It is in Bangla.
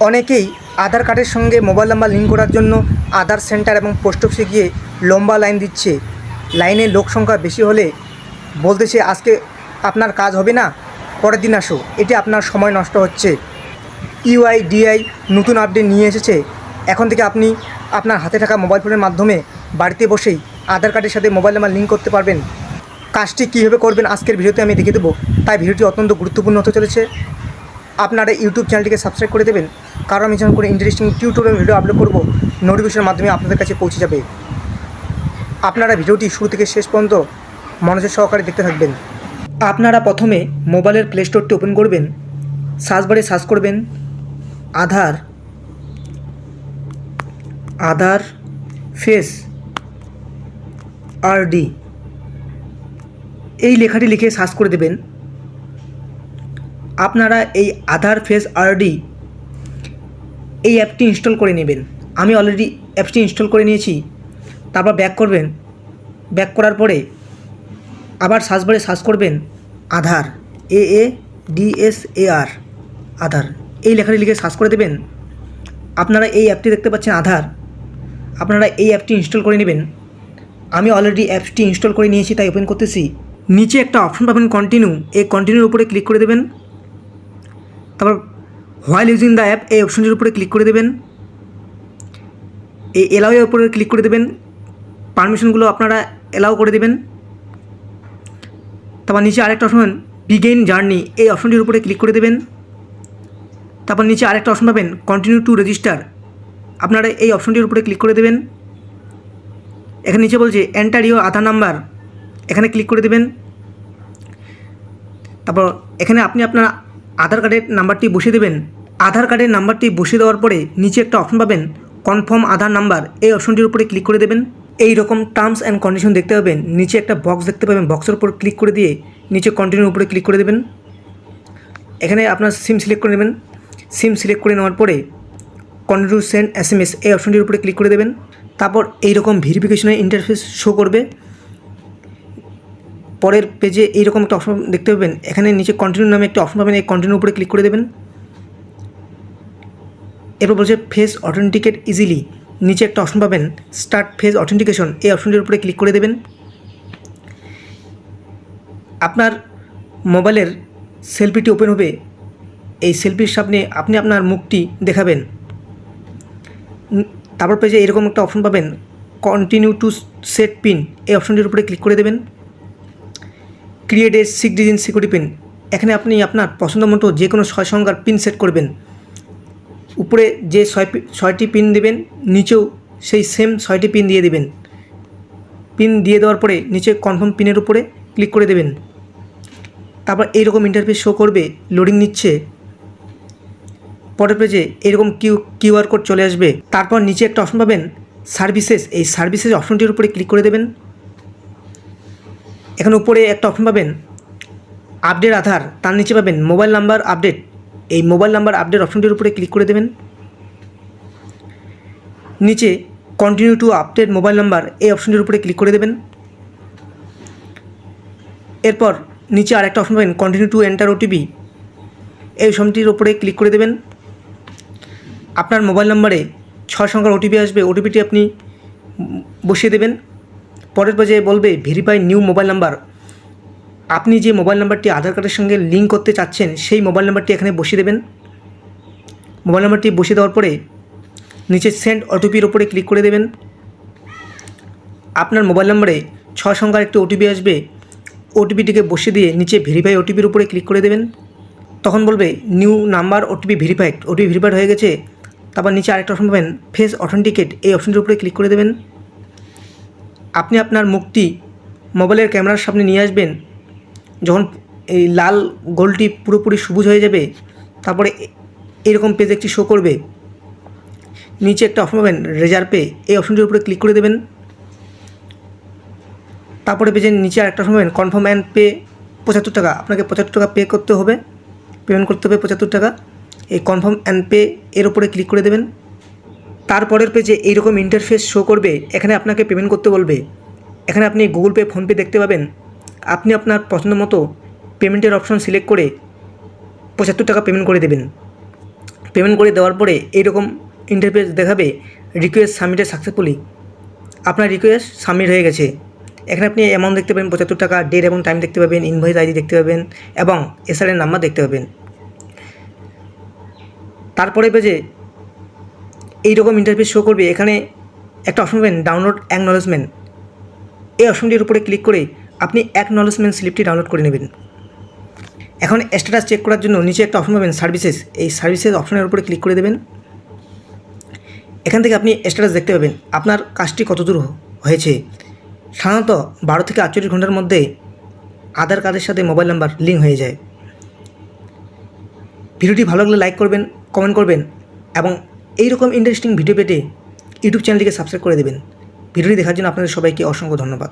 অনেকেই আধার কার্ডের সঙ্গে মোবাইল নাম্বার লিঙ্ক করার জন্য আধার সেন্টার এবং পোস্ট অফিসে গিয়ে লম্বা লাইন দিচ্ছে। লাইনে লোক সংখ্যা বেশি হলে বলতেছে আজকে আপনার কাজ হবে না, পরের দিন আসো। এতে আপনার সময় নষ্ট হচ্ছে। ইউআইডিআই নতুন আপডেট নিয়ে এসেছে। এখন থেকে আপনি আপনার হাতে থাকা মোবাইল ফোনের মাধ্যমে বাড়িতে বসেই আধার কার্ডের সাথে মোবাইল নাম্বার লিঙ্ক করতে পারবেন। কাজটি কীভাবে করবেন আজকের ভিডিওতে আমি দেখিয়ে দেবো, তাই ভিডিওটি অত্যন্ত গুরুত্বপূর্ণ হতে চলেছে। আপনারা ইউটিউব চ্যানেলটিকে সাবস্ক্রাইব করে দেবেন, কারণ আমি যখন কোনো ইন্টারেস্টিং টিউটোরিয়াল ভিডিও আপলোড করব নোটিফিকেশনের মাধ্যমে আপনাদের কাছে পৌঁছে যাবে। আপনারা ভিডিওটি শুরু থেকে শেষ পর্যন্ত মনোযোগ সহকারে দেখতে থাকবেন। আপনারা প্রথমে মোবাইলের প্লে স্টোরটি ওপেন করবেন। সার্চ বারে সার্চ করবেন আধার ফেস আরডি, এই লেখাটি লিখে সার্চ করে দেবেন। আপনারা এই আধার ফেস আরডি এই অ্যাপটি ইনস্টল করে নেবেন। আমি অলরেডি অ্যাপটি ইনস্টল করে নিয়েছি। তারপর ব্যাক করবেন। ব্যাক করার পরে আবার সার্চ বারে সার্চ করবেন আধার, AADSAR, আধার, এই লেখাটি লিখে সার্চ করে দেবেন। আপনারা এই অ্যাপটি দেখতে পাচ্ছেন আধার, আপনারা এই অ্যাপটি ইনস্টল করে নেবেন। আমি অলরেডি অ্যাপটি ইনস্টল করে নিয়েছি, তাই ওপেন করতেছি। নিচে একটা অপশন পাবেন কন্টিনিউ, এই কন্টিনিউর উপরে ক্লিক করে দেবেন। তারপর হোয়াইল ইউজিং দ্য অ্যাপ, এই অপশনটির উপরে ক্লিক করে দেবেন। এই এলাওয়ের উপরে ক্লিক করে দেবেন। পারমিশনগুলো আপনারা এলাও করে দেবেন। তারপর নিচে আরেকটা অপশন বিগেইন জার্নি, এই অপশনটির উপরে ক্লিক করে দেবেন। তারপর নিচে আরেকটা অপশন পাবেন কন্টিনিউ টু রেজিস্টার, আপনারা এই অপশনটির উপরে ক্লিক করে দেবেন। এখানে নিচে বলছে এন্টার ইউর আধার নাম্বার, এখানে ক্লিক করে দেবেন। তারপর এখানে আপনি আপনার আধার কার্ডের নাম্বারটি বসিয়ে দেবেন। আধার কার্ডের নাম্বারটি বসিয়ে দেওয়ার পরে নিচে একটা অপশন পাবেন কনফার্ম আধার নাম্বার, এই অপশনটির উপরে ক্লিক করে দেবেন। এই রকম টার্মস অ্যান্ড কন্ডিশন দেখতে পাবেন। নিচে একটা বক্স দেখতে পাবেন, বক্সের উপর ক্লিক করে দিয়ে নিচে কন্টিনিউর উপরে ক্লিক করে দেবেন। এখানে আপনার সিম সিলেক্ট করে নেবেন। সিম সিলেক্ট করে নেওয়ার পরে কন্টিনিউ সেন্ড SMS, এই অপশনটির উপরে ক্লিক করে দেবেন। তারপর এইরকম ভেরিফিকেশনের ইন্টারফেস শো করবে। পরের পেজে এইরকম একটা অপশন দেখতে পাবেন। এখানে নিচে কন্টিনিউ নামে একটা অপশন পাবেন, এই কন্টিনিউর উপরে ক্লিক করে দেবেন। এরপর বলছে ফেস অথেন্টিকেট ইজিলি, নিচে একটা অপশন পাবেন স্টার্ট ফেস অথেন্টিকেশন, এই অপশনটির উপরে ক্লিক করে দেবেন। আপনার মোবাইলের সেলফিটি ওপেন হবে। এই সেলফির সামনে আপনি আপনার মুখটি দেখাবেন। তারপর পেজে এরকম একটা অপশন পাবেন কন্টিনিউ টু সেট পিন, এই অপশনটির উপরে ক্লিক করে দেবেন। Create a 6 digit security pin, এখানে আপনি আপনার পছন্দ মতো যে কোনো 6 সংখ্যার পিন সেট করবেন। উপরে যে 6টি পিন দেবেন, নিচেও সেই সেম 6টি পিন দিয়ে দেবেন। পিন দিয়ে দেওয়ার পরে নিচে কনফার্ম পিনের উপরে ক্লিক করে দেবেন। তারপর এইরকম ইন্টারফেস শো করবে, লোডিং নিচ্ছে। পরের পেজে এরকম কিউআর কোড চলে আসবে। তারপর নিচে একটা অপশন পাবেন সার্ভিসেস, এই সার্ভিসেস অপশনটির উপরে ক্লিক করে দেবেন। এখানে উপরে একটা অপশন পাবেন আপডেট আধার, তার নিচে পাবেন মোবাইল নাম্বার আপডেট, এই মোবাইল নাম্বার আপডেট অপশনটির উপরে ক্লিক করে দেবেন। নিচে continue to update mobile number, এই অপশনটির উপরে ক্লিক করে দেবেন। এরপর নিচে আরেকটা অপশন পাবেন কন্টিনিউ টু এন্টার ওটিপি, এই অপশনটির উপরে ক্লিক করে দেবেন। আপনার মোবাইল নাম্বারে 6 সংখ্যার ওটিপি আসবে, ওটিপিটি আপনি বসিয়ে দেবেন। পরের পেজে বলবে ভেরিফাই নিউ মোবাইল নাম্বার, আপনি যে মোবাইল নাম্বারটি আধার কার্ডের সঙ্গে লিঙ্ক করতে চাচ্ছেন সেই মোবাইল নাম্বারটি এখানে বসিয়ে দেবেন। মোবাইল নাম্বারটি বসিয়ে দেওয়ার পরে নিচে সেন্ড ওটিপির উপরে ক্লিক করে দেবেন। আপনার মোবাইল নাম্বারে 6 সংখ্যার একটি ওটিপি আসবে, ওটিপিটিকে বসিয়ে দিয়ে নিচে ভেরিফাই ওটিপির উপরে ক্লিক করে দেবেন। তখন বলবে new number OTP verified, OTP verified হয়ে গেছে। তারপর নিচে আরেকটা অপশন পাবেন ফেস অথেন্টিকেট, এই অপশনটির উপরে ক্লিক করে দেবেন। আপনি আপনার মুখটি মোবাইলের ক্যামেরার সামনে নিয়ে আসবেন। যখন এই লাল গোলটি পুরোপুরি সবুজ হয়ে যাবে, তারপরে এরকম পেজ একটি শো করবে। নিচে একটা অপশন পাবেন রেজার পে, এই অপশনটির উপরে ক্লিক করে দেবেন। তারপরে পেজের নিচে আরেকটা অপশন পাবেন কনফার্ম অ্যান্ড পে 75 টাকা, আপনাকে 75 টাকা পে করতে হবে, পেমেন্ট করতে হবে 75 টাকা। এই কনফার্ম অ্যান্ড পে এর উপরে ক্লিক করে দেবেন। তারপরের পেজে এইরকম ইন্টারফেস শো করবে, এখানে আপনাকে পেমেন্ট করতে বলবে। এখানে আপনি গুগল পে, ফোনপে দেখতে পাবেন। আপনি আপনার পছন্দ মতো পেমেন্টের অপশন সিলেক্ট করে 75 টাকা পেমেন্ট করে দেবেন। পেমেন্ট করে দেওয়ার পরে এইরকম ইন্টারফেস দেখাবে, রিকোয়েস্ট সাবমিটেড সাকসেসফুলি। আপনার রিকোয়েস্ট সাবমিট হয়ে গেছে। এখানে আপনি অ্যামাউন্ট দেখতে পাবেন 75 টাকা, ডেট এবং টাইম দেখতে পাবেন, ইনভয়েস আইডি দেখতে পাবেন এবং এসআরএন নাম্বার দেখতে পাবেন। তারপরে পেজে এইরকম ইন্টারফেস শো করবে। এখানে একটা অপশন পাবেন ডাউনলোড অ্যাকনলেজমেন্ট। এই অপশনটির উপরে ক্লিক করে আপনি অ্যাকনলেজমেন্ট স্লিপটি ডাউনলোড করে নেবেন। এখন স্ট্যাটাস চেক করার জন্য নিচে একটা অপশন পাবেন সার্ভিসেস। এই সার্ভিসেস অপশনের উপরে ক্লিক করে দেবেন। এখান থেকে আপনি স্ট্যাটাস দেখতে পাবেন আপনার কাজটি কতদূর হয়েছে। সাধারণত 12 থেকে 48 ঘন্টার মধ্যে আধার কার্ডের সাথে মোবাইল নাম্বার লিঙ্ক হয়ে যায়। ভিডিওটি ভালো লাগলে লাইক করবেন, কমেন্ট করবেন এবং এইরকম ইন্টারেস্টিং ভিডিও পেতে ইউটিউব চ্যানেলটিকে সাবস্ক্রাইব করে দেবেন। ভিডিওটি দেখার জন্য আপনাদের সবাইকে অসংখ্য ধন্যবাদ।